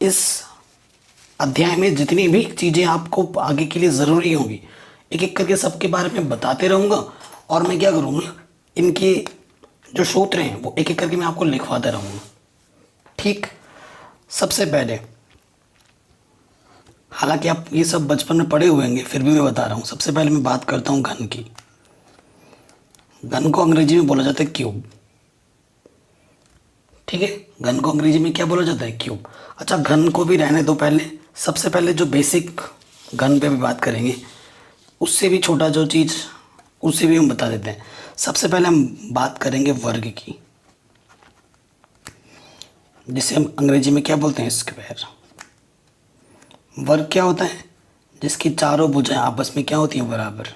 इस अध्याय में जितनी भी चीज़ें आपको आगे के लिए ज़रूरी होंगी एक एक करके सबके बारे में बताते रहूँगा। और मैं क्या करूँगा, इनके जो सूत्र हैं वो एक एक करके मैं आपको लिखवाता रहूँगा। ठीक, सबसे पहले, हालांकि आप ये सब बचपन में पढ़े हुए होंगे फिर भी मैं बता रहा हूँ। सबसे पहले मैं बात करता हूँ घन की। घन को अंग्रेजी में बोला जाता है क्यूब। ठीक है, घन को अंग्रेजी में क्या बोला जाता है, क्यूब। अच्छा, घन को भी रहने दो। पहले सबसे पहले जो बेसिक घन पे भी बात करेंगे, उससे भी छोटा जो चीज़ उसे भी हम बता देते हैं। सबसे पहले हम बात करेंगे वर्ग की, जिसे हम अंग्रेजी में क्या बोलते हैं, स्क्वायर। वर्ग क्या होता है, जिसकी चारों भुजाएं आपस में क्या होती हैं, बराबर।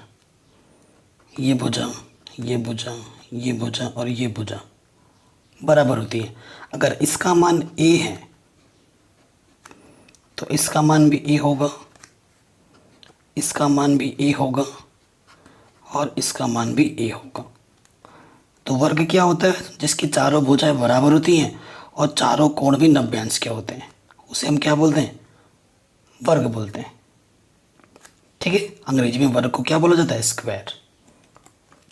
ये भुजा, ये भुजा, ये भुजा और ये भुजा बराबर होती है। अगर इसका मान a है तो इसका मान भी a होगा, इसका मान भी a होगा और इसका मान भी a होगा। तो वर्ग क्या होता है, जिसकी चारों भुजाएं बराबर होती हैं और चारों कोण भी 90 अंश के होते हैं, उसे हम क्या बोलते हैं, वर्ग बोलते हैं। ठीक है, अंग्रेजी में वर्ग को क्या बोला जाता है, स्क्वायर।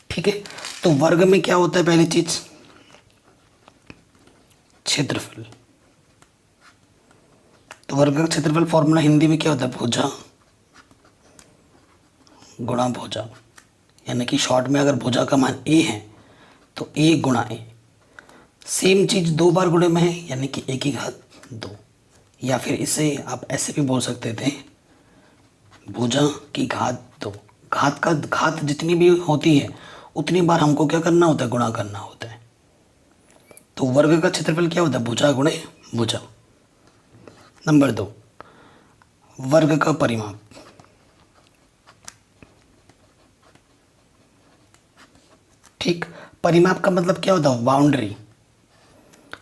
ठीक है, तो वर्ग में क्या होता है, पहली चीज क्षेत्रफल। तो वर्ग का क्षेत्रफल फॉर्मूला हिंदी में क्या होता है, भुजा गुणा भुजा। यानी कि शॉर्ट में अगर भुजा का मान a है तो a गुणा a। सेम चीज दो बार गुणे में है, यानी कि a की घात 2। या फिर इसे आप ऐसे भी बोल सकते थे, भुजा की घात 2। घात का घात जितनी भी होती है उतनी बार हमको क्या करना होता है, गुणा करना होता है। तो वर्ग का क्षेत्रफल क्या होता है, भुजा गुणे भुजा। नंबर 2, वर्ग का परिमाप। ठीक, परिमाप का मतलब क्या होता है, बाउंड्री।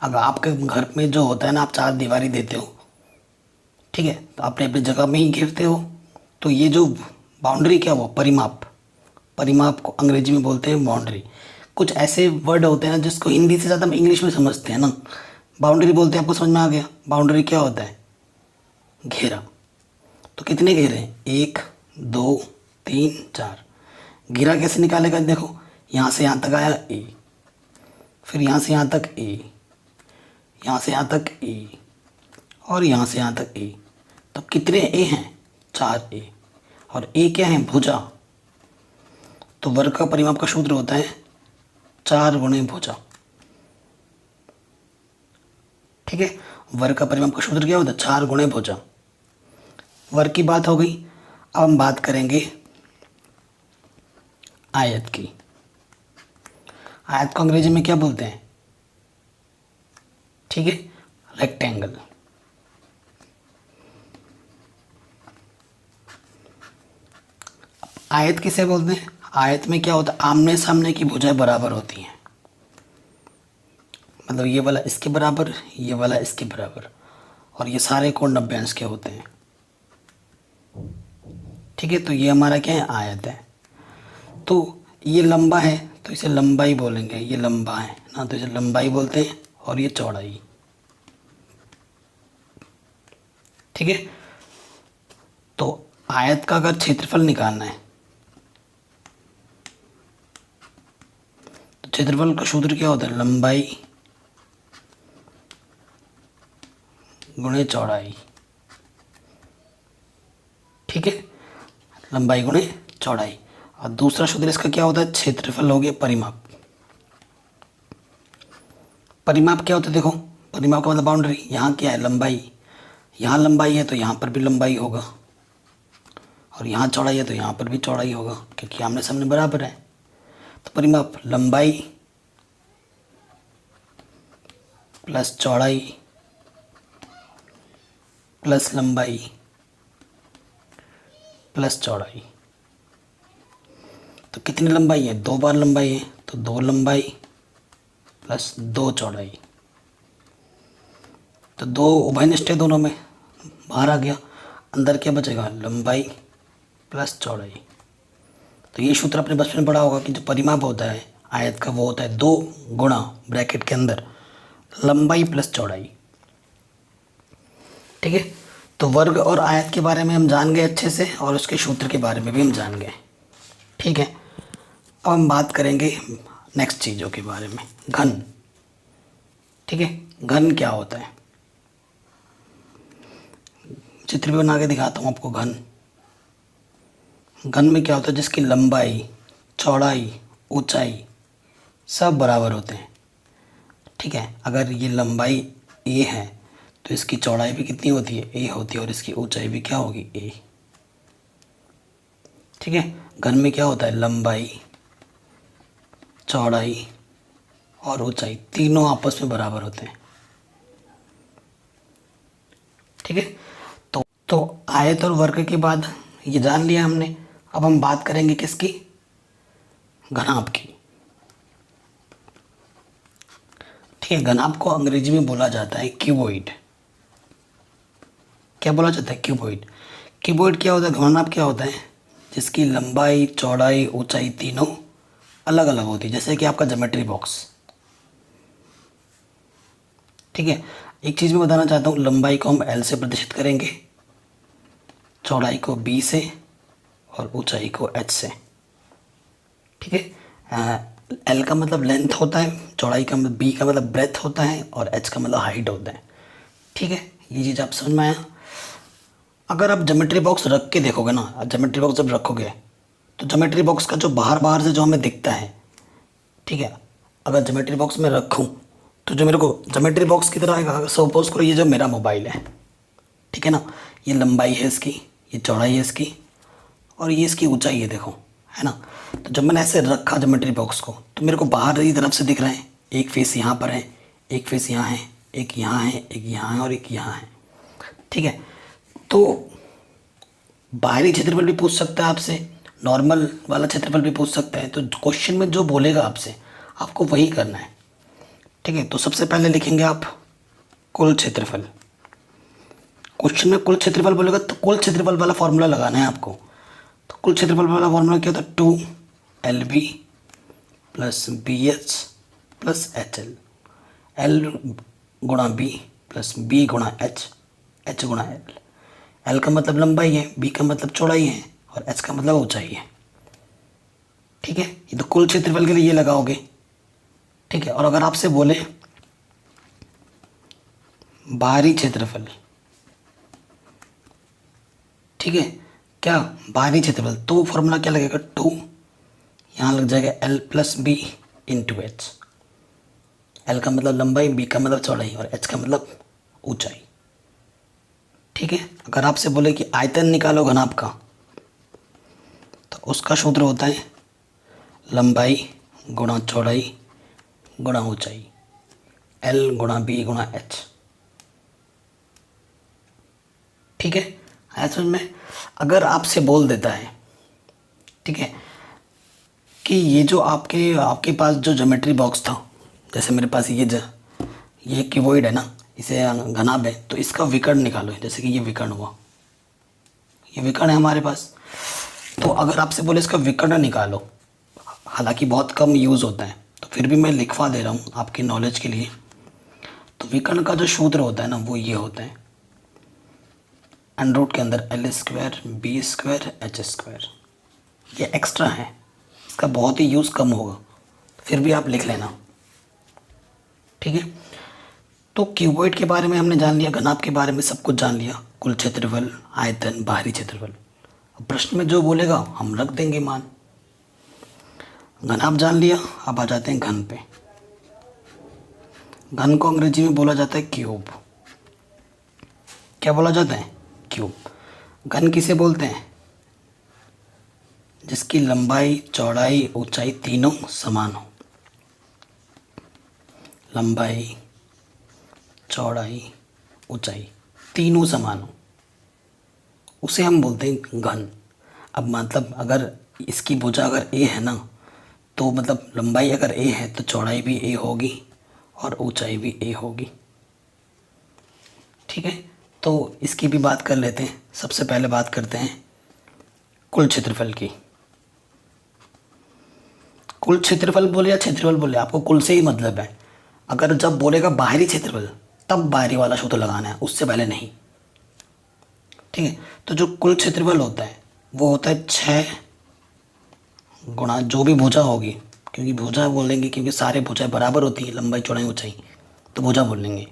अगर आपके घर में जो होता है ना, आप चार दीवारी देते हो, ठीक है, तो आपने अपनी जगह में ही घेरते हो, तो ये जो बाउंड्री क्या हुआ, परिमाप। परिमाप को अंग्रेजी में बोलते हैं बाउंड्री। कुछ ऐसे वर्ड होते हैं ना जिसको हिंदी से ज़्यादा हम इंग्लिश में समझते हैं ना। बाउंड्री बोलते हैं, आपको समझ में आ गया। बाउंड्री क्या होता है, घेरा। तो कितने घेरे हैं, 1 2 3 4। घेरा कैसे निकालेगा, देखो यहाँ से यहाँ तक आया ए, फिर यहाँ से यहाँ तक ए, यहाँ से यहाँ तक ए और यहाँ से यहाँ तक ए। तो कितने ए हैं, 4 ए। और ए क्या है, भुजा। तो वर्ग का परिमाप का सूत्र होता है 4 गुणे भुजा। ठीक है, वर्ग का परिमाप का सूत्र क्या होता है, 4 गुणे भुजा। वर्ग की बात हो गई। अब हम बात करेंगे आयत की। आयत को अंग्रेजी में क्या बोलते हैं, ठीक है, रेक्टेंगल। आयत किसे बोलते हैं, आयत में क्या होता है, आमने सामने की भुजाएं बराबर होती हैं। मतलब ये वाला इसके बराबर, ये वाला इसके बराबर, और ये सारे कोण 90 अंश के होते हैं। ठीक है, तो ये हमारा क्या है, आयत है। तो ये लंबा है तो इसे लंबाई बोलेंगे, ये लंबा है ना तो इसे लंबाई बोलते हैं, और ये चौड़ाई। ठीक है, तो आयत का अगर क्षेत्रफल निकालना है तो क्षेत्रफल का सूत्र क्या होता है, लंबाई गुणे चौड़ाई। ठीक है, लंबाई गुणे चौड़ाई। और दूसरा सूत्र इसका क्या होता है, क्षेत्रफल हो गया परिमाप। परिमाप क्या होता है, देखो परिमाप का मतलब बाउंड्री। यहाँ क्या है, लंबाई। यहाँ लंबाई है तो यहाँ पर भी लंबाई होगा, और यहाँ चौड़ाई है तो यहाँ पर भी चौड़ाई होगा, क्योंकि आमने सामने बराबर है। तो परिमाप लंबाई प्लस चौड़ाई प्लस लंबाई प्लस चौड़ाई। तो कितनी लंबाई है, 2 बार लंबाई है, तो 2 लंबाई प्लस 2 चौड़ाई। तो 2 उभयनिष्ठ है दोनों में, बाहर आ गया। अंदर क्या बचेगा, लंबाई प्लस चौड़ाई। तो ये सूत्र आपने बचपन में पढ़ा होगा कि जो परिमाप होता है आयत का वो होता है 2 गुणा ब्रैकेट के अंदर लंबाई प्लस चौड़ाई। ठीक है, तो वर्ग और आयत के बारे में हम जान गए अच्छे से, और उसके सूत्र के बारे में भी हम जान गए। ठीक है, अब हम बात करेंगे नेक्स्ट चीज़ों के बारे में, घन। ठीक है, घन क्या होता है, चित्र भी बना के दिखाता हूँ आपको। घन, घन में क्या होता है, जिसकी लंबाई, चौड़ाई, ऊंचाई सब बराबर होते हैं। ठीक है, अगर ये लंबाई ए है तो इसकी चौड़ाई भी कितनी होती है, ए होती है, और इसकी ऊंचाई भी क्या होगी, ए। ठीक है, घन में क्या होता है, लंबाई, चौड़ाई और ऊंचाई तीनों आपस में बराबर होते हैं। ठीक है, तो आयत और वर्ग के बाद ये जान लिया हमने। अब हम बात करेंगे किसकी, घनाभ की। ठीक है, घनाभ को अंग्रेजी में बोला जाता है क्यूबॉइड। क्या बोला जाता है, क्यूबॉइड। क्यूबॉइड क्या होता है, घनाभ क्या होता है, जिसकी लंबाई, चौड़ाई, ऊंचाई तीनों अलग अलग होती है, जैसे कि आपका ज्योमेट्री बॉक्स। ठीक है, एक चीज़ मैं बताना चाहता हूँ, लंबाई को हम एल से प्रदर्शित करेंगे, चौड़ाई को बी से, और ऊंचाई को एच से। ठीक है, एल का मतलब लेंथ होता है, चौड़ाई का मतलब, बी का मतलब ब्रेथ होता है, और एच का मतलब हाइट होता है। ठीक है, ये चीज़ आप समझ में आया। अगर आप ज्योमेट्री बॉक्स रख के देखोगे ना, ज्योमेट्री बॉक्स जब रखोगे तो ज्योमेट्री बॉक्स का जो बाहर बाहर से जो हमें दिखता है, ठीक है, अगर ज्योमेट्री बॉक्स में रखूँ तो जो मेरे को ज्योमेट्री बॉक्स की तरह आएगा। सपोज करो ये जो मेरा मोबाइल है, ठीक है ना, ये लंबाई है इसकी, ये चौड़ाई है इसकी, और ये इसकी ऊंचाई है, देखो, है ना। तो जब मैंने ऐसे रखा ज्योमेट्री बॉक्स को, तो मेरे को बाहर की तरफ से दिख रहा है, एक फेस यहाँ पर है, एक फेस यहाँ है, एक यहाँ है, एक यहाँ है, और एक यहाँ है। ठीक है, तो बाहरी क्षेत्रफल भी पूछ सकता है आपसे, नॉर्मल वाला क्षेत्रफल भी पूछ सकता है। तो क्वेश्चन में जो बोलेगा आपसे, आपको वही करना है। ठीक है, तो सबसे पहले लिखेंगे आप कुल क्षेत्रफल। क्वेश्चन में कुल क्षेत्रफल बोलेगा तो कुल क्षेत्रफल वाला फॉर्मूला लगाना है आपको। तो कुल क्षेत्रफल वाला फॉर्मूला क्या होता है, 2LB plus BH plus HL, L गुणा B प्लस B गुणा H, H गुणा L। L का मतलब लंबाई है, B का मतलब चौड़ाई है, और H का मतलब ऊंचाई है। ठीक है, ये तो कुल क्षेत्रफल के लिए ये लगाओगे। ठीक है, और अगर आपसे बोले बाहरी क्षेत्रफल, ठीक है, क्या बाहरी क्षेत्रफल, तो फॉर्मूला क्या लगेगा, 2, यहाँ लग जाएगा L plus B into H। L का मतलब लंबाई, B का मतलब चौड़ाई, और H का मतलब ऊंचाई। ठीक है, अगर आपसे बोले कि आयतन निकालो घनाभ का, तो उसका सूत्र होता है लंबाई गुणा चौड़ाई गुणा ऊंचाई, L गुणा B गुणा H। ठीक है, आया समझ में। अगर आपसे बोल देता है, ठीक है, कि ये जो आपके पास जो ज्योमेट्री बॉक्स था, जैसे मेरे पास ये क्यूबॉइड है ना, इसे घनाभ है, तो इसका विकर्ण निकालो। जैसे कि ये विकर्ण हुआ, ये विकर्ण है हमारे पास। तो अगर आपसे बोले इसका विकर्ण निकालो, हालांकि बहुत कम यूज़ होता है, तो फिर भी मैं लिखवा दे रहा हूँ आपकी नॉलेज के लिए। तो विकर्ण का जो सूत्र होता है ना, वो ये होता है, अंडर रूट के अंदर L² B² H²। ये एक्स्ट्रा है, इसका बहुत ही यूज़ कम होगा, फिर भी आप लिख लेना। ठीक है, तो क्यूबॉइड के बारे में हमने जान लिया, घनाभ के बारे में सब कुछ जान लिया, कुल क्षेत्रफल, आयतन, बाहरी क्षेत्रफल। अब प्रश्न में जो बोलेगा हम रख देंगे मान। घनाभ जान लिया, अब आ जाते हैं घन पे। घन को अंग्रेजी में बोला जाता है क्यूब। क्या बोला जाता है, क्यूब। घन किसे बोलते हैं, जिसकी लंबाई, चौड़ाई, ऊंचाई तीनों समान हो। लंबाई, चौड़ाई, ऊंचाई तीनों समान हो, उसे हम बोलते हैं घन। अब मतलब अगर इसकी भुजा अगर ए है ना, तो मतलब लंबाई अगर ए है तो चौड़ाई भी ए होगी और ऊंचाई भी ए होगी। ठीक है, तो इसकी भी बात कर लेते हैं। सबसे पहले बात करते हैं कुल क्षेत्रफल की। कुल क्षेत्रफल बोले या क्षेत्रफल बोले, आपको कुल से ही मतलब है। अगर जब बोलेगा बाहरी क्षेत्रफल, तब बाहरी वाला सूत्र लगाना है, उससे पहले नहीं। ठीक है। तो जो कुल क्षेत्रफल होता है वो होता है 6 गुणा जो भी भुजा होगी, क्योंकि भुजा बोलेंगे क्योंकि सारे भुजाएं बराबर होती हैं, लंबाई चौड़ाई ऊंचाई, तो भुजा बोलेंगे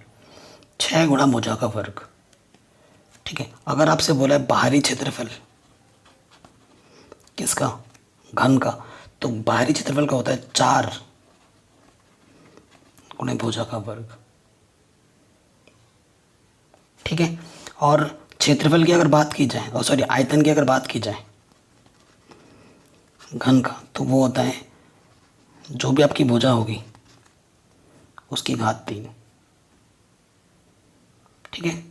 6 गुणा भुजा का वर्ग। ठीक है। अगर आपसे बोला है बाहरी क्षेत्रफल किसका, घन का, तो बाहरी क्षेत्रफल का होता है 4 गुणे भुजा का वर्ग। ठीक है। और क्षेत्रफल की अगर बात की जाए, और सॉरी आयतन की अगर बात की जाए घन का, तो वो होता है जो भी आपकी भुजा होगी उसकी घात 3। ठीक है,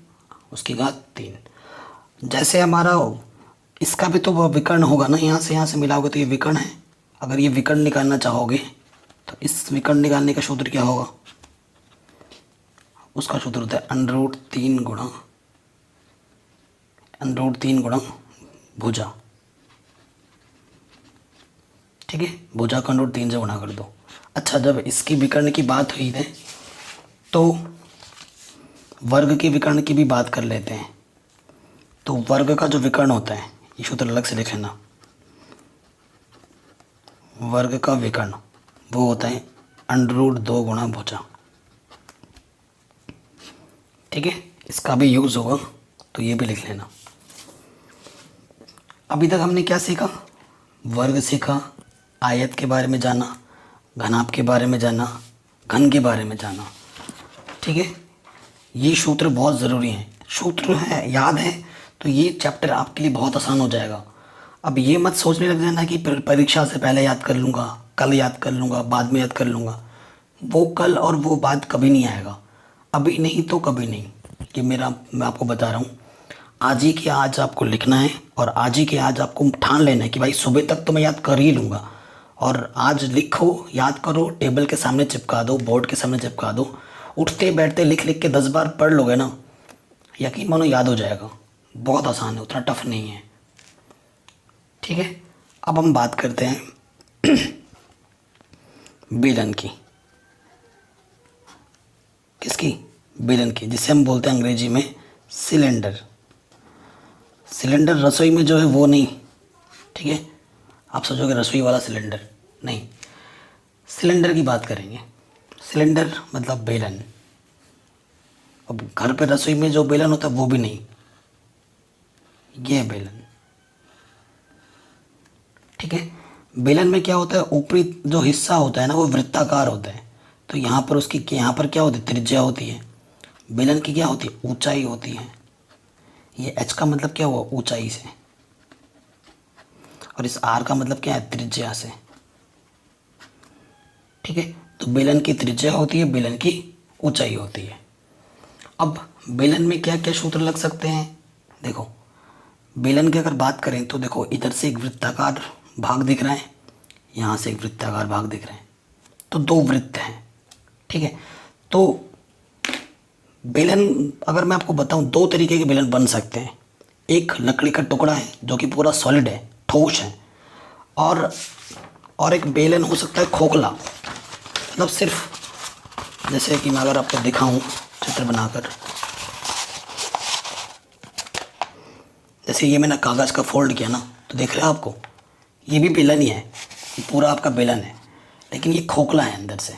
उसकी घात 3। जैसे हमारा इसका भी तो वो विकर्ण होगा ना, यहाँ से मिलाओगे तो ये विकर्ण है। अगर ये विकर्ण निकालना चाहोगे तो इस विकर्ण निकालने का सूत्र क्या होगा, उसका सूत्र होता है √3 गुणा भुजा। ठीक है, भुजा का √3 से गुणा कर दो। अच्छा, जब इसकी विकर्ण की बात हुई है तो वर्ग के विकर्ण की भी बात कर लेते हैं। तो वर्ग का जो विकर्ण होता है, ये सूत्र अलग से लिख लेना, वर्ग का विकर्ण वो होता है √2 गुणा भुजा। ठीक है, इसका भी यूज़ होगा तो ये भी लिख लेना। अभी तक हमने क्या सीखा, वर्ग सीखा, आयत के बारे में जाना, घनाभ के बारे में जाना, घन के बारे में जाना। ठीक है, ये सूत्र बहुत ज़रूरी हैं। सूत्र है याद है तो ये चैप्टर आपके लिए बहुत आसान हो जाएगा। अब ये मत सोचने लग जाना कि परीक्षा से पहले याद कर लूँगा, कल याद कर लूँगा, बाद में याद कर लूँगा। वो कल और वो बाद कभी नहीं आएगा, अभी नहीं तो कभी नहीं। ये मैं आपको बता रहा हूँ, आज ही के आज आपको लिखना है और आज ही के आज आपको ठान लेना है कि भाई सुबह तक तो मैं याद कर ही लूँगा। और आज लिखो, याद करो, टेबल के सामने चिपका दो, बोर्ड के सामने चिपका दो, उठते बैठते लिख लिख के 10 बार पढ़ लोगे ना, यकीन मानो याद हो जाएगा। बहुत आसान है, उतना टफ नहीं है। ठीक है, अब हम बात करते हैं बेलन की। किसकी, बेलन की, जिसे हम बोलते हैं अंग्रेजी में सिलेंडर। सिलेंडर रसोई में जो है वो नहीं, ठीक है, आप सोचोगे रसोई वाला सिलेंडर, नहीं, सिलेंडर की बात करेंगे। सिलेंडर मतलब बेलन। अब घर पे रसोई में जो बेलन होता है वो भी नहीं, ये है बेलन। ठीक है, बेलन में क्या होता है, ऊपरी जो हिस्सा होता है ना वो वृत्ताकार होता है। तो यहाँ पर उसकी यहाँ पर क्या होती है, त्रिज्या होती है। बेलन की क्या होती है, ऊंचाई होती है। ये एच का मतलब क्या हुआ, ऊंचाई से, और इस आर का मतलब क्या है, त्रिज्या से। ठीक है, तो बेलन की त्रिज्या होती है, बेलन की ऊंचाई होती है। अब बेलन में क्या क्या सूत्र लग सकते हैं, देखो बेलन की अगर बात करें तो देखो इधर से एक वृत्ताकार भाग दिख रहा है, यहाँ से एक वृत्ताकार भाग दिख रहा है, तो 2 वृत्त हैं। ठीक है, तो बेलन अगर मैं आपको बताऊं 2 तरीके के बेलन बन सकते हैं। एक लकड़ी का टुकड़ा है जो कि पूरा सॉलिड है, ठोस है, और एक बेलन हो सकता है खोखला, मतलब सिर्फ जैसे कि मैं अगर आपको दिखाऊं चित्र बनाकर, जैसे ये मैंने कागज़ का फोल्ड किया ना, तो देख रहे हो आपको, ये भी बेलन ही है, ये पूरा आपका बेलन है, लेकिन ये खोखला है अंदर से,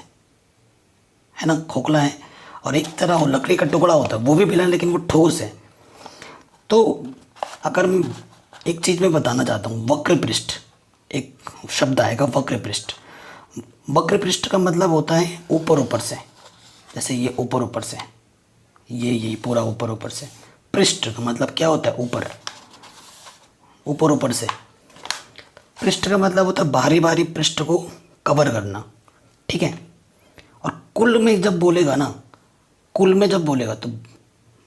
है ना, खोखला है। और एक तरह वो लकड़ी का टुकड़ा होता है वो भी बेलन, लेकिन वो ठोस है। तो अगर मैं एक चीज़ मैं बताना चाहता हूँ, वक्र पृष्ठ, एक शब्द आएगा वक्र पृष्ठ। वक्र पृष्ठ का मतलब होता है ऊपर ऊपर से, जैसे ये ऊपर ऊपर से, ये पूरा ऊपर ऊपर से। पृष्ठ का मतलब क्या होता है, ऊपर ऊपर ऊपर से। पृष्ठ का मतलब होता है बाहरी बाहरी पृष्ठ को कवर करना। ठीक है, और कुल में जब बोलेगा ना, कुल में जब बोलेगा तो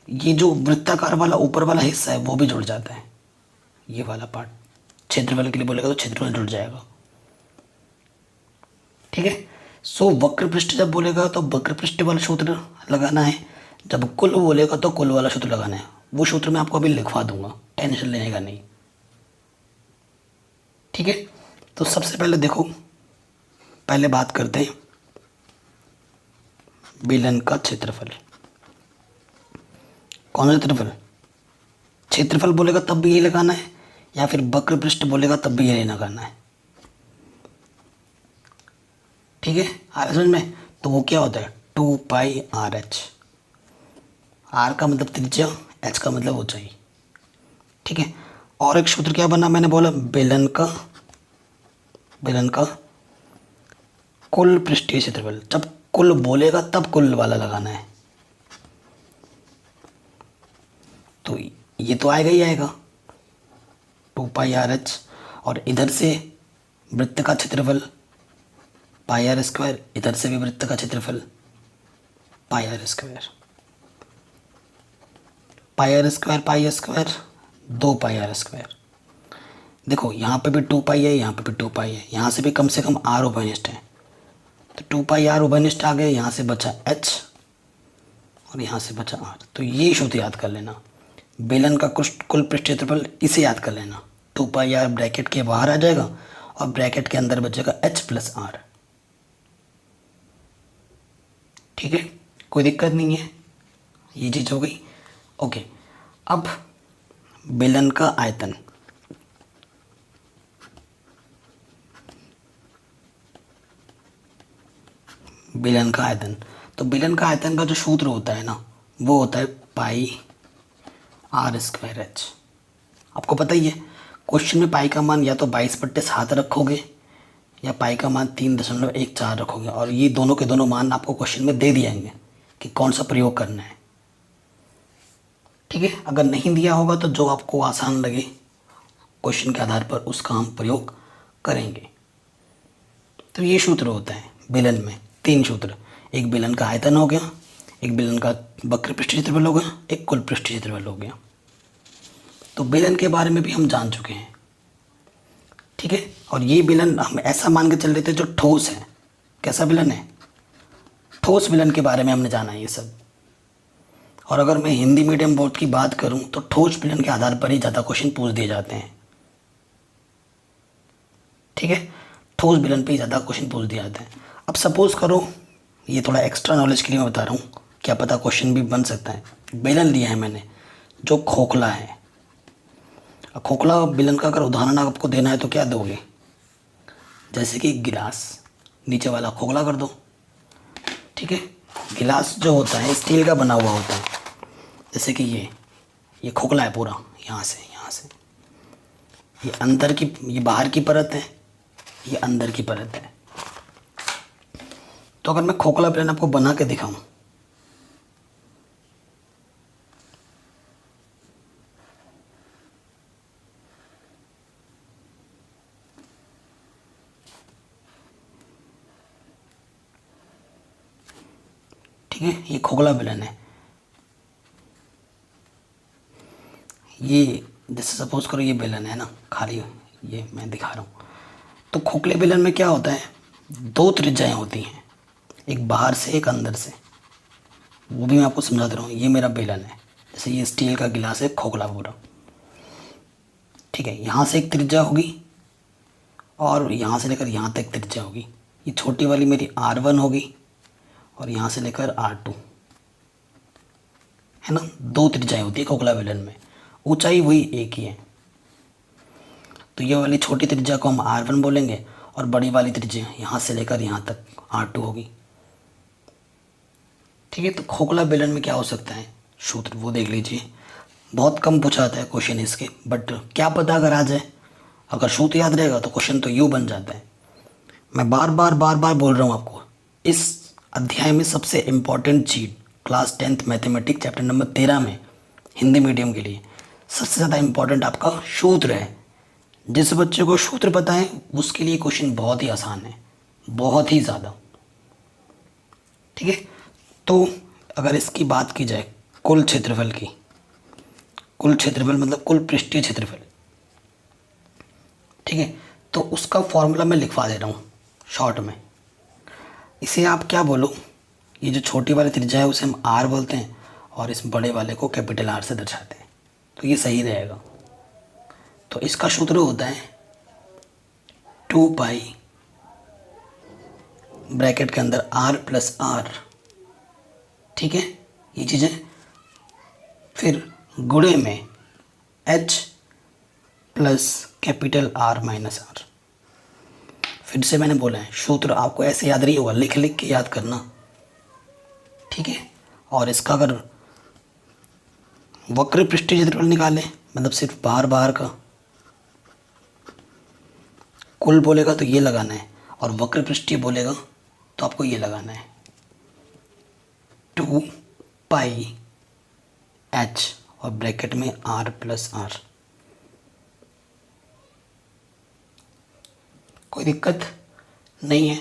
ये जो वृत्ताकार वाला ऊपर वाला हिस्सा है वो भी जुड़ जाता है, ये वाला पार्ट। क्षेत्रफल के लिए बोलेगा तो क्षेत्रफल जुड़ जाएगा। ठीक है, सो वक्र पृष्ठ जब बोलेगा तो वक्र पृष्ठ वाला सूत्र लगाना है, जब कुल बोलेगा तो कुल वाला सूत्र लगाना है। वो सूत्र मैं आपको अभी लिखवा दूंगा, टेंशन लेने का नहीं। ठीक है, तो सबसे पहले देखो, पहले बात करते हैं बेलन का क्षेत्रफल। कौन सा क्षेत्रफल, क्षेत्रफल बोलेगा तब भी यही लगाना है, या फिर वक्र पृष्ठ बोलेगा तब भी यही लगाना है। ठीक है, आ रहा समझ में? तो वो क्या होता है 2πRh। आर का मतलब त्रिज्या, एच का मतलब ऊंचाई। ठीक है, और एक सूत्र क्या बना, मैंने बोला बेलन का कुल पृष्ठीय क्षेत्रफल। जब कुल बोलेगा तब कुल वाला लगाना है। तो ये तो आएगा ही आएगा 2πRh, और इधर से वृत्त का क्षेत्रफल πr², इधर से भी वृत्त का क्षेत्रफल πr²। πr², 2πr²। देखो यहाँ पे भी 2π है, यहाँ पे भी 2π है, यहाँ से भी कम से कम r उभयनिष्ठ है। तो 2πr उभयनिष्ठ आ गए, यहाँ से बचा h और यहाँ से बचा r। तो ये सूत्र याद कर लेना, बेलन का कुल पृष्ठ क्षेत्रफल, इसे याद कर लेना। 2πr ब्रैकेट के बाहर आ जाएगा और ब्रैकेट के अंदर बचेगा h + r। ठीक है, कोई दिक्कत नहीं है, ये चीज़ हो गई। ओके, अब बेलन का आयतन। बेलन का आयतन, तो बेलन का आयतन का जो सूत्र होता है ना, वो होता है πr²h। आपको पता ही है, क्वेश्चन में पाई का मान या तो 22/7 रखोगे या पाई का मान 3.14 रखोगे, और ये दोनों के दोनों मान आपको क्वेश्चन में दे दिएंगे कि कौन सा प्रयोग करना है। ठीक है, अगर नहीं दिया होगा तो जो आपको आसान लगे क्वेश्चन के आधार पर उसका हम प्रयोग करेंगे। तो ये सूत्र होता है बेलन में, 3 सूत्र। एक बेलन का आयतन हो गया, एक बेलन का वक्र पृष्ठ क्षेत्रफल हो गया, एक कुल पृष्ठ क्षेत्रफल हो गया। तो बेलन के बारे में भी हम जान चुके हैं। ठीक है, और ये बेलन हम ऐसा मान के चल रहे थे जो ठोस है। कैसा बेलन है? ठोस बेलन के बारे में हमने जाना है ये सब। और अगर मैं हिंदी मीडियम बोर्ड की बात करूं तो ठोस बेलन के आधार पर ही ज़्यादा क्वेश्चन पूछ दिए जाते हैं। ठीक है, ठोस बेलन पे ही ज़्यादा क्वेश्चन पूछ दिए जाते हैं। अब सपोज करो, ये थोड़ा एक्स्ट्रा नॉलेज के लिए मैं बता रहा हूँ, क्या पता क्वेश्चन भी बन सकता है। बेलन लिया है मैंने जो खोखला है। खोखला बेलन का अगर उदाहरण आपको देना है तो क्या दोगे? जैसे कि गिलास, नीचे वाला खोखला कर दो। ठीक है, गिलास जो होता है स्टील का बना हुआ होता है। जैसे कि ये खोखला है पूरा, यहाँ से ये अंदर की, ये बाहर की परत है, ये अंदर की परत है। तो अगर मैं खोखला बेलन आपको बना के दिखाऊं, ठीक है, ये खोखला बेलन है। ये जैसे सपोज करो ये बेलन है ना, खाली ये मैं दिखा रहा हूँ। तो खोखले बेलन में क्या होता है, 2 त्रिज्याएं होती हैं, एक बाहर से एक अंदर से। वो भी मैं आपको समझा दे रहा हूँ। ये मेरा बेलन है, जैसे ये स्टील का गिलास है खोखला पूरा। ठीक है, यहाँ से एक त्रिज्या होगी और यहाँ से लेकर यहाँ तक त्रिज्या होगी। ये छोटी वाली मेरी R1 होगी और यहाँ से लेकर R2, है ना। 2 त्रिज्याएं होती है खोखला बेलन में, ऊंचाई वही एक ही है। तो ये वाली छोटी त्रिज्या को हम R1 बोलेंगे और बड़ी वाली त्रिज्या यहाँ से लेकर यहाँ तक R2 होगी। ठीक है, तो खोखला बेलन में क्या हो सकता है सूत्र, वो देख लीजिए। बहुत कम पूछा जाता है क्वेश्चन इसके, बट क्या पता अगर आ जाए, अगर सूत्र याद रहेगा तो क्वेश्चन तो यूँ बन जाता है। मैं बार बार बोल रहा हूँ आपको, इस अध्याय में सबसे इम्पॉर्टेंट चीज़ class 10th mathematics chapter number 13 में हिंदी मीडियम के लिए सबसे ज़्यादा इम्पॉर्टेंट आपका सूत्र है। जिस बच्चे को सूत्र पता है उसके लिए क्वेश्चन बहुत ही आसान है, बहुत ही ज़्यादा। ठीक है, तो अगर इसकी बात की जाए कुल क्षेत्रफल की, कुल क्षेत्रफल मतलब कुल पृष्ठीय क्षेत्रफल। ठीक है, तो उसका फॉर्मूला मैं लिखवा दे रहा हूँ शॉर्ट में। इसे आप क्या बोलो, ये जो छोटी वाली त्रिज्या है उसे हम R बोलते हैं और इस बड़े वाले को कैपिटल R से दर्शाते हैं, तो ये सही रहेगा। तो इसका सूत्र होता है 2π ब्रैकेट के अंदर R + R। ठीक है, ये चीज़ें फिर गुणे में H plus capital R minus R. फिर से मैंने बोला है सूत्र आपको ऐसे याद नहीं होगा, लिख लिख के याद करना, ठीक है। और इसका अगर वक्र पृष्ठीय क्षेत्रफल निकालें, मतलब सिर्फ बाहर बाहर का, कुल बोलेगा तो ये लगाना है, और वक्र पृष्ठीय बोलेगा तो आपको ये लगाना है 2 पाई एच और ब्रैकेट में आर प्लस आर। कोई दिक्कत नहीं है।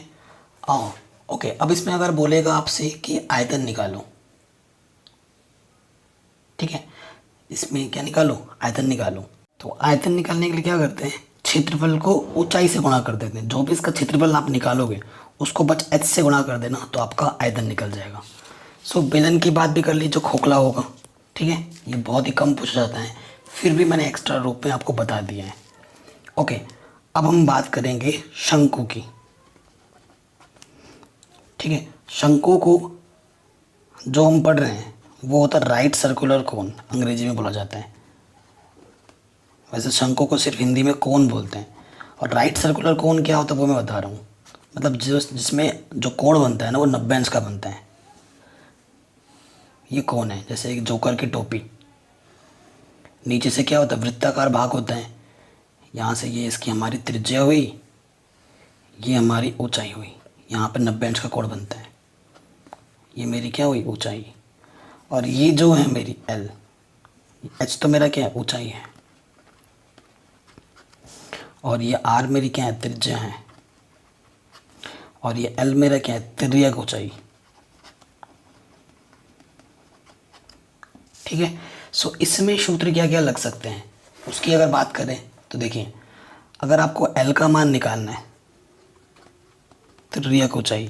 आओ ओके, अब इसमें अगर बोलेगा आपसे कि आयतन निकालो, ठीक है, इसमें क्या निकालो, आयतन निकालो। तो आयतन निकालने के लिए क्या करते हैं, क्षेत्रफल को ऊंचाई से गुणा कर देते हैं। जो भी इसका क्षेत्रफल आप निकालोगे उसको बस एच से गुणा कर देना तो आपका आयतन निकल जाएगा। सो बेलन की बात भी कर ली जो खोखला होगा, ठीक है, ये बहुत ही कम पूछा जाता है, फिर भी मैंने एक्स्ट्रा रूप में आपको बता दिया है। ओके, अब हम बात करेंगे शंकु की, ठीक है। शंकु को जो हम पढ़ रहे हैं वो होता है राइट सर्कुलर कोन, अंग्रेजी में बोला जाता है। वैसे शंकु को सिर्फ हिंदी में कोन बोलते हैं। और राइट सर्कुलर कोन क्या होता है वो मैं बता रहा हूँ, मतलब जिसमें जो कोण बनता है ना वो 90 अंश का बनता है। ये कोण है, जैसे एक जोकर की टोपी। नीचे से क्या होता है, वृत्ताकार भाग होता है। यहाँ से ये इसकी हमारी त्रिज्या हुई, ये हमारी ऊंचाई हुई, यहाँ पे 90 अंश का कोण बनता है। ये मेरी क्या हुई, ऊंचाई। और ये जो है मेरी एल, एच तो मेरा क्या है, ऊंचाई है, और ये आर मेरी क्या है, त्रिज्या है, और ये एल मेरा क्या है, तिर्यक ऊंचाई, ठीक है। सो इसमें सूत्र क्या क्या लग सकते हैं उसकी अगर बात करें तो देखिए, अगर आपको एल का मान निकालना है, तिर्यक ऊंचाई,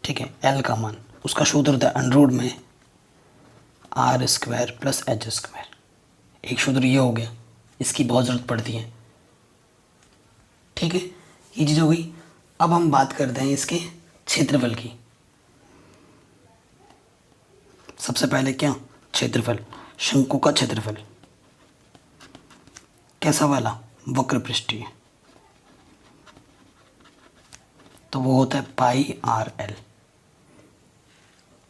ठीक है, एल का मान, उसका सूत्र होता है अंडर में R square plus H square. एक सूत्र ये हो गया, इसकी बहुत ज़रूरत पड़ती है, ठीक है, ये चीज़ हो गई। अब हम बात करते हैं इसके क्षेत्रफल की। सबसे पहले क्या, क्षेत्रफल, शंकु का क्षेत्रफल कैसा वाला, वक्र पृष्ठीय, तो वो होता है पाई आर एल।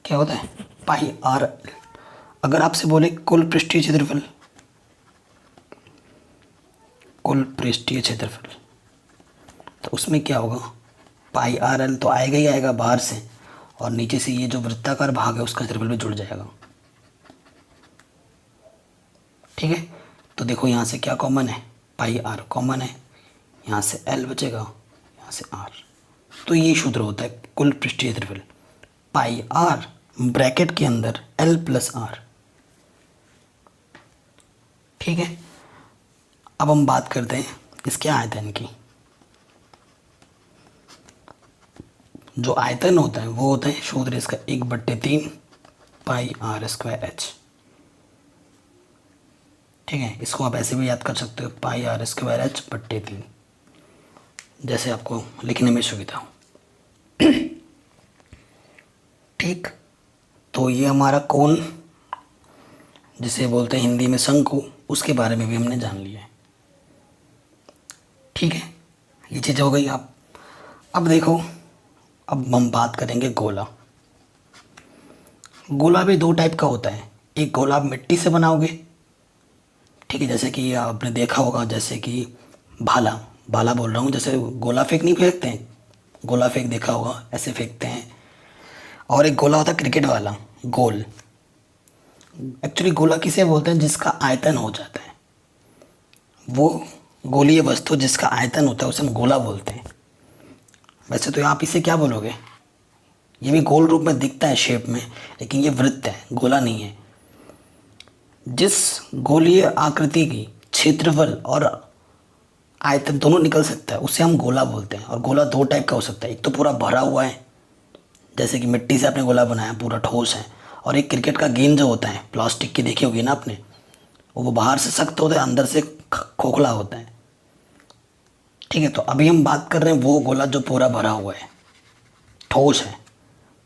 क्या होता है, पाई आर एल। अगर आपसे बोले कुल पृष्ठीय क्षेत्रफल, कुल पृष्ठीय क्षेत्रफल, तो उसमें क्या होगा, पाई आर एल तो आएगा ही आएगा बाहर से, और नीचे से ये जो वृत्ताकार भाग है उसका क्षेत्रफल भी जुड़ जाएगा, ठीक है। तो देखो यहाँ से क्या कॉमन है, पाई आर कॉमन है, यहाँ से एल बचेगा, यहाँ से आर। तो ये सूत्र होता है कुल पृष्ठीय क्षेत्रफल, पाई आर ब्रैकेट के अंदर एल प्लस आर, ठीक है। अब हम बात करते हैं इसके आयतन की। जो आयतन होता है वो होता है सूत्र इसका 1/3 पाई आर स्क्वायर एच, ठीक है। इसको आप ऐसे भी याद कर सकते हो, पाई आर स्क्वायर एच बट्टे 3, जैसे आपको लिखने में सुविधा हो, ठीक। तो ये हमारा कोण, जिसे बोलते हैं हिंदी में शंकु, उसके बारे में भी हमने जान लिया है, ठीक है। ये चीज़ हो गई। आप अब देखो, अब हम बात करेंगे गोला। गोला भी 2 टाइप का होता है। एक गोला आप मिट्टी से बनाओगे, ठीक है, जैसे कि आपने देखा होगा, जैसे कि भाला, भाला बोल रहा हूँ, जैसे गोला फेंक नहीं फेंकते हैं, गोला फेंक देखा होगा, ऐसे फेंकते हैं। और एक गोला होता है क्रिकेट वाला, गोल। एक्चुअली गोला किसे बोलते हैं, जिसका आयतन हो जाता है, वो गोलीय वस्तु जिसका आयतन होता है उसे हम गोला बोलते हैं। वैसे तो आप इसे क्या बोलोगे, ये भी गोल रूप में दिखता है शेप में, लेकिन ये वृत्त है, गोला नहीं है। जिस गोलीय आकृति की क्षेत्रफल और आयतन दोनों निकल सकता है उसे हम गोला बोलते हैं। और गोला 2 टाइप का हो सकता है, एक तो पूरा भरा हुआ है, जैसे कि मिट्टी से आपने गोला बनाया, पूरा ठोस है, और एक क्रिकेट का गेंद जो होता है प्लास्टिक की, देखी होगी ना आपने, वो बाहर से सख्त होता है, अंदर से खोखला होता है, ठीक है। तो अभी हम बात कर रहे हैं वो गोला जो पूरा भरा हुआ है, ठोस है,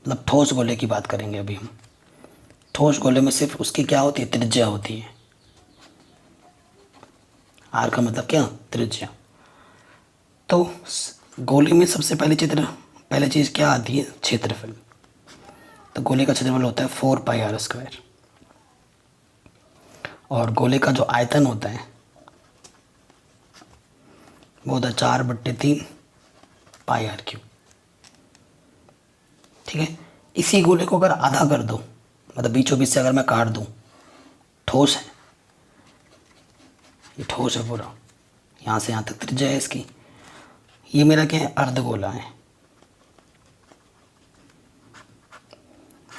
मतलब ठोस गोले की बात करेंगे अभी हम, ठोस गोले में सिर्फ उसकी क्या होती है, त्रिज्या होती है। आर का मतलब क्या, त्रिज्या। तो गोले में सबसे पहले चीज़ क्या आती है, क्षेत्रफल। तो गोले का क्षेत्रफल होता है 4πr²। और गोले का जो आयतन होता है वो होता है 4/3πr³। ठीक है। इसी गोले को अगर आधा कर दो, मतलब बीचों बीच से अगर मैं काट दूं, ठोस है, ये ठोस है पूरा, यहाँ से यहाँ तक त्रिज्या है इसकी। ये मेरा क्या है, अर्धगोला है।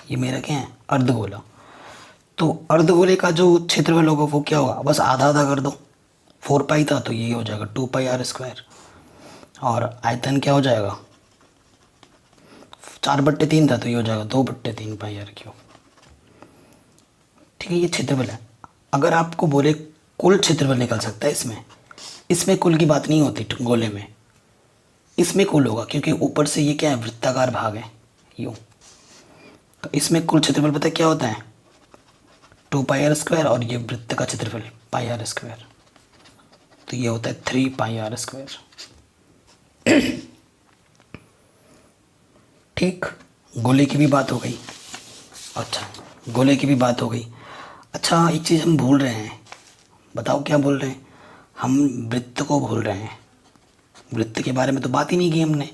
ये मेरा क्या है, अर्धगोला। तो अर्धगोले का जो क्षेत्रफल होगा वो क्या होगा, बस आधा आधा कर दो। 4π था तो ये हो जाएगा 2πr²। और आयतन क्या हो जाएगा, 4/3 था तो ये हो जाएगा 2/3πr³। ठीक है, ये क्षेत्रफल है। अगर आपको बोले कुल क्षेत्रफल निकल सकता है इसमें कुल की बात नहीं होती गोले में, इसमें कुल होगा, क्योंकि ऊपर से ये क्या है, वृत्ताकार भाग है यूँ। तो इसमें कुल क्षेत्रफल पता है क्या होता है, 2πr²। और ये वृत्त का क्षेत्रफल πr², तो ये होता है 3πr²। ठीक, गोले की भी बात हो गई। अच्छा, गोले की भी बात हो गई। अच्छा, एक चीज़ हम भूल रहे हैं, बताओ क्या भूल रहे हैं, हम वृत्त को भूल रहे हैं। वृत्त के बारे में तो बात ही नहीं की हमने।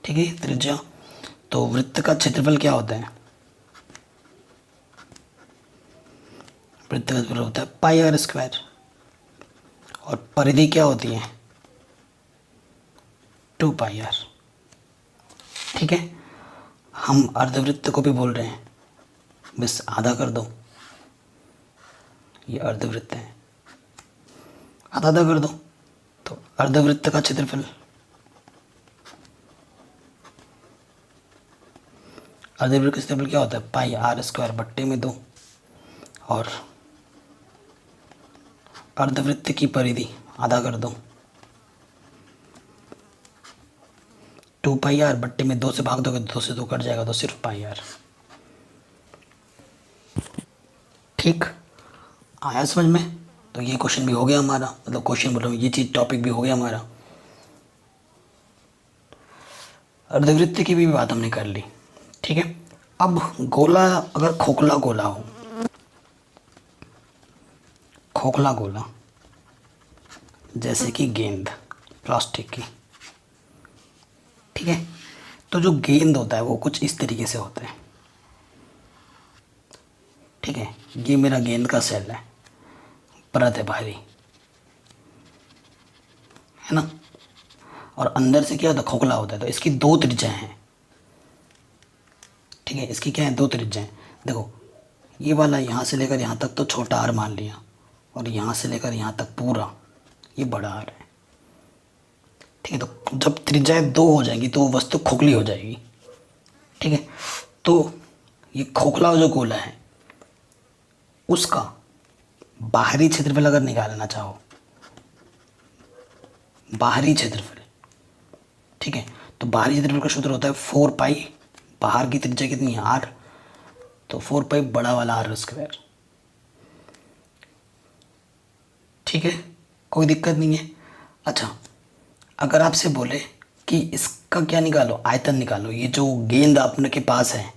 ठीक है, त्रिज्या। तो वृत्त का क्षेत्रफल क्या होता है, वृत्त का क्षेत्रफल होता है πr²। और परिधि क्या होती है, 2πr। ठीक है, हम अर्धवृत्त को भी बोल रहे हैं, बस आधा कर दो, ये अर्धवृत्त है, आधा आधा कर दो। तो अर्धवृत्त का क्षेत्रफल, अर्धवृत्त का क्षेत्रफल क्या होता है, πr²/2। और अर्धवृत्त की परिधि आधा कर दो, 2πr/2 से भाग दोगे, 2 से 2 कट जाएगा, तो सिर्फ πr। ठीक, आया समझ में। तो ये क्वेश्चन भी हो गया हमारा, मतलब क्वेश्चन बोल रहा हूँ, ये चीज़ टॉपिक भी हो गया हमारा। अर्धवृत्त की भी बात हमने कर ली। ठीक है, अब गोला अगर खोखला गोला हो, खोखला गोला जैसे कि गेंद प्लास्टिक की, ठीक है, तो जो गेंद होता है वो कुछ इस तरीके से होता है। ठीक है, ये मेरा गेंद का सेल है, परत है बाहरी, है ना। और अंदर से क्या होता है, खोखला होता है। तो इसकी 2 त्रिज्याएं हैं। ठीक है, इसकी क्या है, 2 त्रिज्याएं। देखो, ये वाला यहाँ से लेकर यहाँ तक तो छोटा आर मान लिया, और यहाँ से लेकर यहाँ तक पूरा ये बड़ा आर है। ठीक है, तो जब त्रिज्याएं 2 हो जाएंगी तो वो वस्तु खोखली हो जाएगी। ठीक है, तो ये खोखला जो गोला है उसका बाहरी क्षेत्रफल अगर निकालना चाहो, बाहरी क्षेत्रफल, ठीक है, तो बाहरी क्षेत्रफल का सूत्र होता है 4π, बाहर की त्रिज्या कितनी है, r, तो 4π बड़ा वाला r²। ठीक है, कोई दिक्कत नहीं है। अच्छा, अगर आपसे बोले कि इसका क्या निकालो, आयतन निकालो, ये जो गेंद अपने के पास है,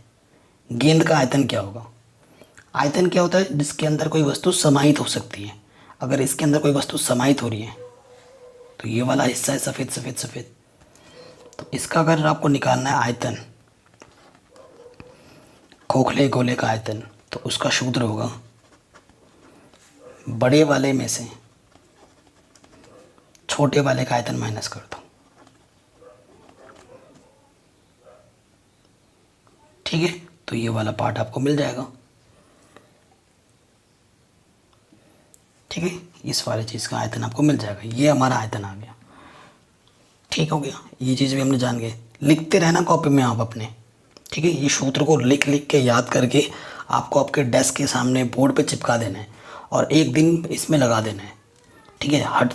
गेंद का आयतन क्या होगा। आयतन क्या होता है, जिसके अंदर कोई वस्तु समाहित हो सकती है। अगर इसके अंदर कोई वस्तु समाहित हो रही है तो ये वाला हिस्सा है सफ़ेद सफ़ेद सफ़ेद, तो इसका अगर आपको निकालना है आयतन, खोखले गोले का आयतन, तो उसका सूत्र होगा बड़े वाले में से छोटे वाले का आयतन माइनस कर दो। ठीक है, तो ये वाला पार्ट आपको मिल जाएगा। ठीक है, इस वाले चीज़ का आयतन आपको मिल जाएगा। ये हमारा आयतन आ गया। ठीक हो गया, ये चीज़ भी हमने जान गए। लिखते रहना कॉपी में आप अपने, ठीक है, ये सूत्र को लिख लिख के याद करके आपको आपके डेस्क के सामने बोर्ड पे चिपका देना है और एक दिन इसमें लगा देना है। ठीक है, हट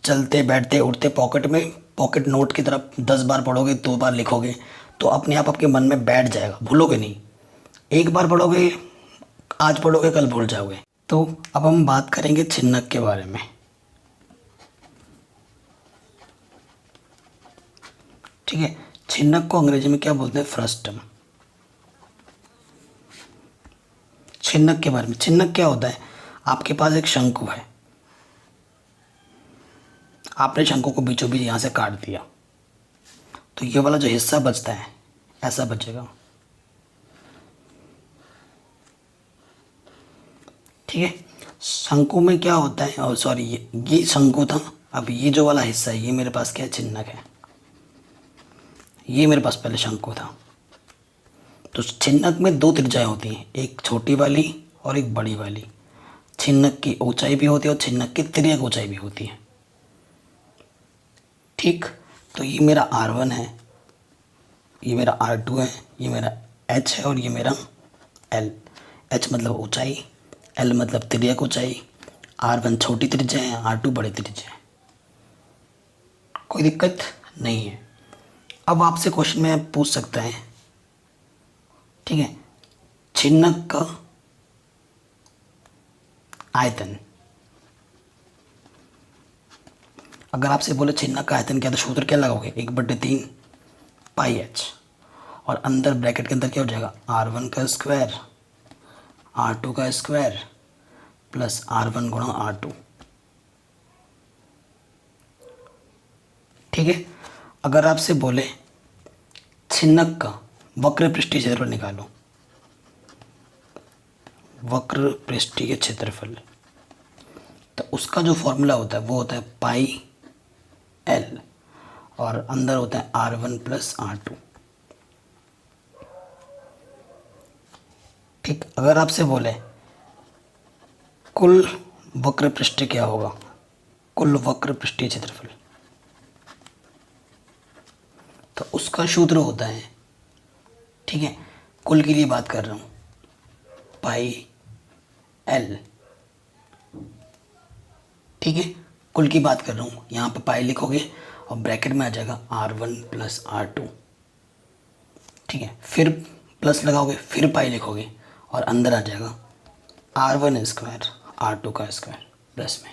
चलते बैठते उठते पॉकेट में, पॉकेट नोट की तरफ 10 बार पढ़ोगे, 2 बार लिखोगे तो अपने आप आपके मन में बैठ जाएगा, भूलोगे नहीं। एक बार पढ़ोगे, आज पढ़ोगे, कल भूल जाओगे। तो अब हम बात करेंगे छिन्नक के बारे में। ठीक है, छिन्नक को अंग्रेजी में क्या बोलते हैं? फ्रस्टम। छिन्नक के बारे में, छिन्नक क्या होता है? आपके पास एक शंकु है, आपने शंकु को बीचों बीच यहाँ से काट दिया, तो ये वाला जो हिस्सा बचता है ऐसा बचेगा। ठीक है, शंकु में क्या होता है, और सॉरी ये शंकु था। अब ये जो वाला हिस्सा है ये मेरे पास क्या है? छिन्नक है। ये मेरे पास पहले शंकु था। तो छिन्नक में दो त्रिज्याएं होती हैं, एक छोटी वाली और एक बड़ी वाली। छिन्नक की ऊंचाई भी होती है और छिन्नक की तिर्यक ऊंचाई भी होती है। ठीक, तो ये मेरा R1 है, ये मेरा R2 है, ये मेरा H है और ये मेरा L। H मतलब ऊंचाई, L मतलब तिर्यक ऊंचाई। R1 छोटी त्रिज्या है, R2 बड़ी त्रिज्या है। कोई दिक्कत नहीं है। अब आपसे क्वेश्चन में पूछ सकता है, ठीक है, छिन्नक का आयतन। अगर आपसे बोले छिन्नक का आयतन क्या, तो सूत्र क्या लगाओगे? 1/3 पाई h, और अंदर ब्रैकेट के अंदर क्या हो जाएगा? R1 का स्क्वायर R2 का स्क्वायर प्लस R1 गुणा R2। ठीक है, अगर आपसे बोले छिन्नक का वक्र पृष्ठीय क्षेत्रफल निकालो, वक्र पृष्ठीय क्षेत्रफल, तो उसका जो फॉर्मूला होता है वो होता है पाई L, और अंदर होता है R1 प्लस R2। ठीक, अगर आपसे बोले कुल वक्र पृष्ठ क्या होगा, कुल वक्र पृष्ठीय क्षेत्रफल, तो उसका सूत्र होता है, ठीक है, कुल के लिए बात कर रहा हूँ, पाई L। ठीक है, कुल की बात कर रहा हूँ, यहाँ पे पाई लिखोगे और ब्रैकेट में आ जाएगा R1 प्लस R2। ठीक है, फिर प्लस लगाओगे, फिर पाई लिखोगे और अंदर आ जाएगा R1 स्क्वायर R2 का स्क्वायर प्लस में।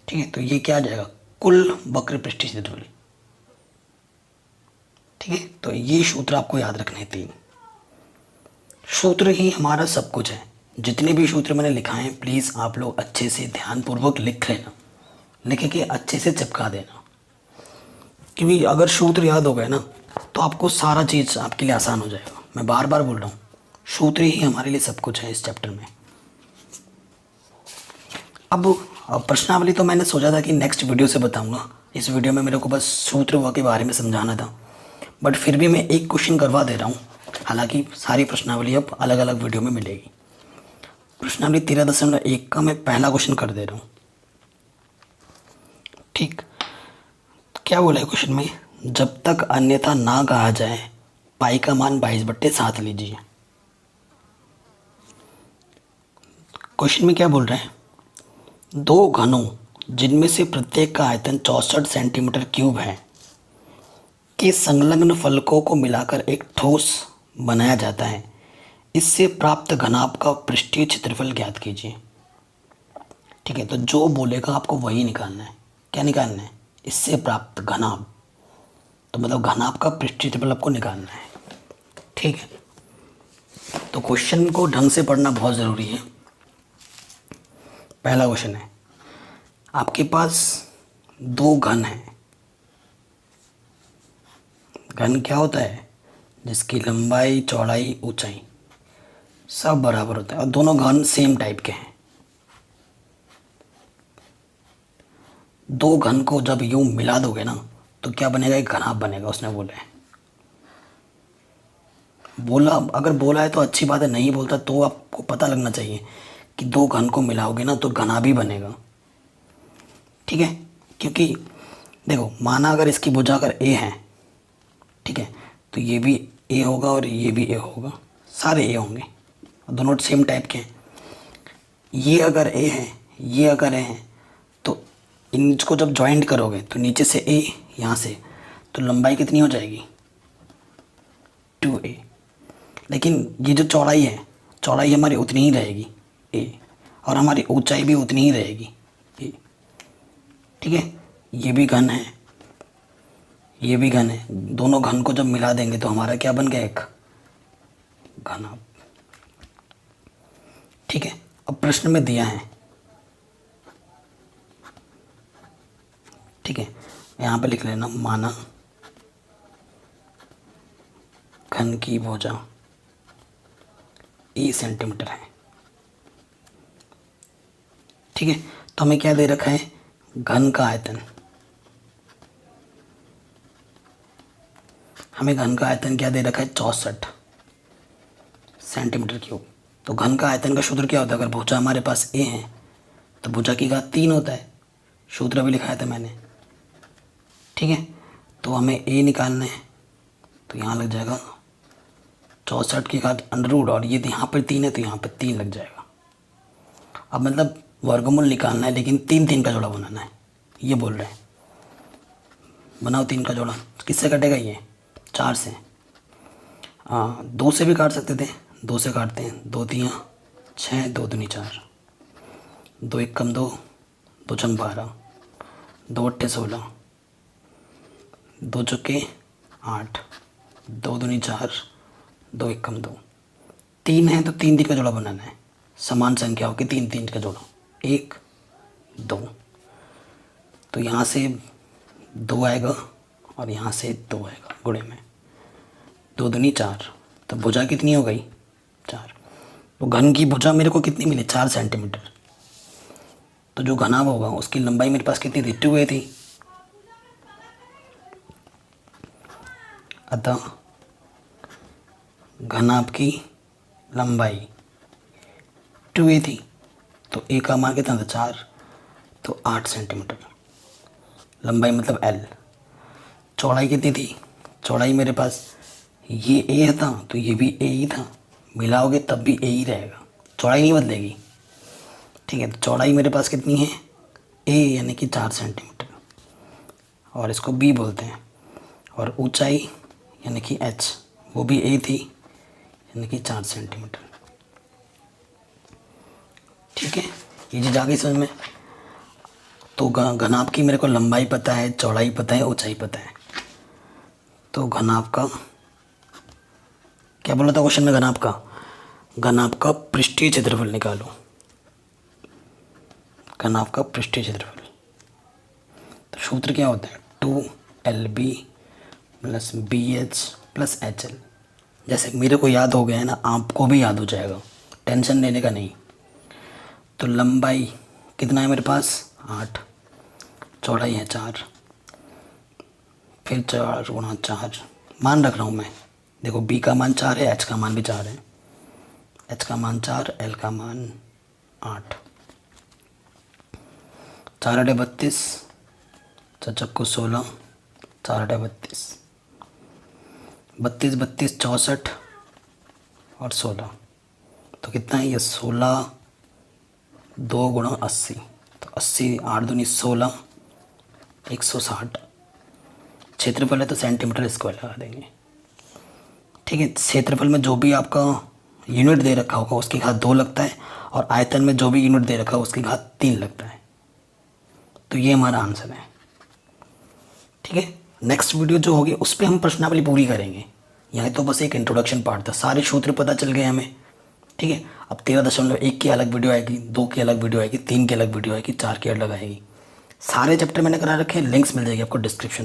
ठीक है, तो ये क्या आ जाएगा? कुल वक्र पृष्ठीय क्षेत्रफल। ठीक है, तो ये सूत्र आपको याद रखने हैं। 3 सूत्र ही हमारा सब कुछ है। जितने भी सूत्र मैंने लिखाए हैं प्लीज़ आप लोग अच्छे से ध्यानपूर्वक लिख लेना, लिख के अच्छे से चिपका देना, क्योंकि अगर सूत्र याद हो गए ना तो आपको सारा चीज़ आपके लिए आसान हो जाएगा। मैं बार बार बोल रहा हूँ, सूत्र ही हमारे लिए सब कुछ है इस चैप्टर में। अब प्रश्नावली तो मैंने सोचा था कि नेक्स्ट वीडियो से बताऊँगा, इस वीडियो में मेरे को बस सूत्र के बारे में समझाना था, बट फिर भी मैं एक क्वेश्चन करवा दे रहा हूँ। हालांकि सारी प्रश्नावली अब अलग अलग वीडियो में मिलेगी। प्रश्नावली 13.1 का मैं पहला क्वेश्चन कर दे रहा हूँ। ठीक, क्या बोला है क्वेश्चन में? जब तक अन्यथा ना कहा जाए पाई का मान 22/7 लीजिए। क्वेश्चन में क्या बोल रहे हैं? दो घनों जिनमें से प्रत्येक का आयतन 64 सेंटीमीटर क्यूब है के संलग्न फलकों को मिलाकर एक ठोस बनाया जाता है, इससे प्राप्त घनाभ का पृष्ठीय क्षेत्रफल ज्ञात कीजिए। ठीक है, तो जो बोलेगा आपको वही निकालना है। क्या निकालना है? इससे प्राप्त घनाभ, तो मतलब घनाभ का पृष्ठीय क्षेत्रफल आपको निकालना है। ठीक है, तो क्वेश्चन को ढंग से पढ़ना बहुत ज़रूरी है। पहला क्वेश्चन है, आपके पास दो घन हैं। घन क्या होता है? जिसकी लंबाई, चौड़ाई, ऊंचाई सब बराबर होता है और दोनों घन सेम टाइप के हैं। दो घन को जब यूं मिला दोगे ना तो क्या बनेगा? एक घनाभ बनेगा। उसने बोला, अगर बोला है तो अच्छी बात है, नहीं बोलता तो आपको पता लगना चाहिए कि दो घन को मिलाओगे ना तो घनाभ ही बनेगा। ठीक है, क्योंकि देखो, माना अगर इसकी भुजा अगर ए है, ठीक है, तो ये भी ए होगा और ये भी ए होगा, सारे ए होंगे, दोनों सेम टाइप के हैं। ये अगर ए है, ये अगर ए है, तो इनको जब ज्वाइंट करोगे तो नीचे से ए, यहाँ से, तो लंबाई कितनी हो जाएगी? 2a। लेकिन ये जो चौड़ाई है, चौड़ाई हमारी उतनी ही रहेगी a, और हमारी ऊंचाई भी उतनी ही रहेगी a। ठीक है, ये भी घन है, ये भी घन है। दोनों घन को जब मिला देंगे तो हमारा क्या बन गया, एक घनाभ। ठीक है, अब प्रश्न में दिया है, ठीक है, यहाँ पे लिख लेना, माना घन की भुजा e सेंटीमीटर है। ठीक है, तो हमें क्या दे रखा है, घन का आयतन। हमें घन का आयतन क्या दे रखा है, 64 सेंटीमीटर क्यूब। तो घन का आयतन का सूत्र क्या होता है, अगर भुजा हमारे पास a है तो भुजा की घात 3 होता है, सूत्र भी लिखाया था मैंने। ठीक है, तो हमें a निकालना है, तो यहाँ लग जाएगा 64 की घात अंडर, और ये यहाँ पर 3 है तो यहाँ पर 3 लग जाएगा। अब मतलब वर्गमूल निकालना है, लेकिन 3 का जोड़ा बनाना है, ये बोल रहे हैं। बनाओ 3 का जोड़ा, किससे कटेगा ये, 4 से। 2 से भी काट सकते थे, 2 से काटते हैं, 2 3 6, 2 दूनी 4, 2 1 कम 2, 2 छंग 12, 2 8 16, 2 चौके 8, 2 दूनी 4, 2 1 कम 2, 3 है तो 3 का जोड़ा बनाना है। समान संख्या हो कि 3 का जोड़ा, 1 2, तो यहाँ से 2 आएगा और यहाँ से 2 आएगा गुणे में, 2 दूनी 4, तो भुजा कितनी हो गई, 4। तो घन की भुजा मेरे को कितनी मिली, 4 सेंटीमीटर। तो जो घनाभ होगा उसकी लंबाई मेरे पास कितनी थी, 2a थी। अतः घनाभ की लंबाई 2a थी, तो a का मान कितना था, 4, तो 8 सेंटीमीटर लंबाई, मतलब l। चौड़ाई कितनी थी, चौड़ाई मेरे पास ये a था तो ये भी a ही था, मिलाओगे तब भी a ही रहेगा, चौड़ाई नहीं बदलेगी। ठीक है, तो चौड़ाई मेरे पास कितनी है, a यानी कि 4 सेंटीमीटर, और इसको b बोलते हैं। और ऊंचाई यानी कि h, वो भी a थी, यानी कि 4 सेंटीमीटर। ठीक है, ये चीज़ आ गई समझ में। तो घनाभ की मेरे को लंबाई पता है, चौड़ाई पता है, ऊंचाई पता है। तो घनाभ का क्या बोला था क्वेश्चन में, घनाभ का पृष्ठीय क्षेत्रफल निकालो, घनाभ का पृष्ठीय क्षेत्रफल। तो सूत्र क्या होता है, 2LB + BH + HL। जैसे मेरे को याद हो गया है ना, आपको भी याद हो जाएगा, टेंशन लेने का नहीं। तो लंबाई कितना है मेरे पास, 8, चौड़ाई है 4, फिर 4 गुणा 4, मान रख रहा हूँ मैं। देखो b का मान 4 है, h का मान भी 4 है, h का मान 4, l का मान 8, 4 8 32, 4 को 16, 4 8 32, 32 32 64 और 16, तो कितना है ये, 16 2 गुणा 80, तो 80 8 दूनी 16, 160। क्षेत्रफल है तो सेंटीमीटर स्क्वायर लगा देंगे। ठीक है, क्षेत्रफल में जो भी आपका यूनिट दे रखा होगा उसकी घात 2 लगता है, और आयतन में जो भी यूनिट दे रखा है उसकी घात 3 लगता है। तो ये हमारा आंसर है। ठीक है, नेक्स्ट वीडियो जो होगी उस पर हम प्रश्नावली पूरी करेंगे। यहाँ तो बस एक इंट्रोडक्शन पार्ट था, सारे सूत्र पता चल गए हमें। ठीक है, अब 13.1 की अलग वीडियो आएगी, 2 की अलग वीडियो आएगी, 3 की अलग वीडियो आएगी, 4 की अलग आएगी। सारे चैप्टर मैंने करा रखे हैं, लिंक्स मिल जाएगी आपको डिस्क्रिप्शन।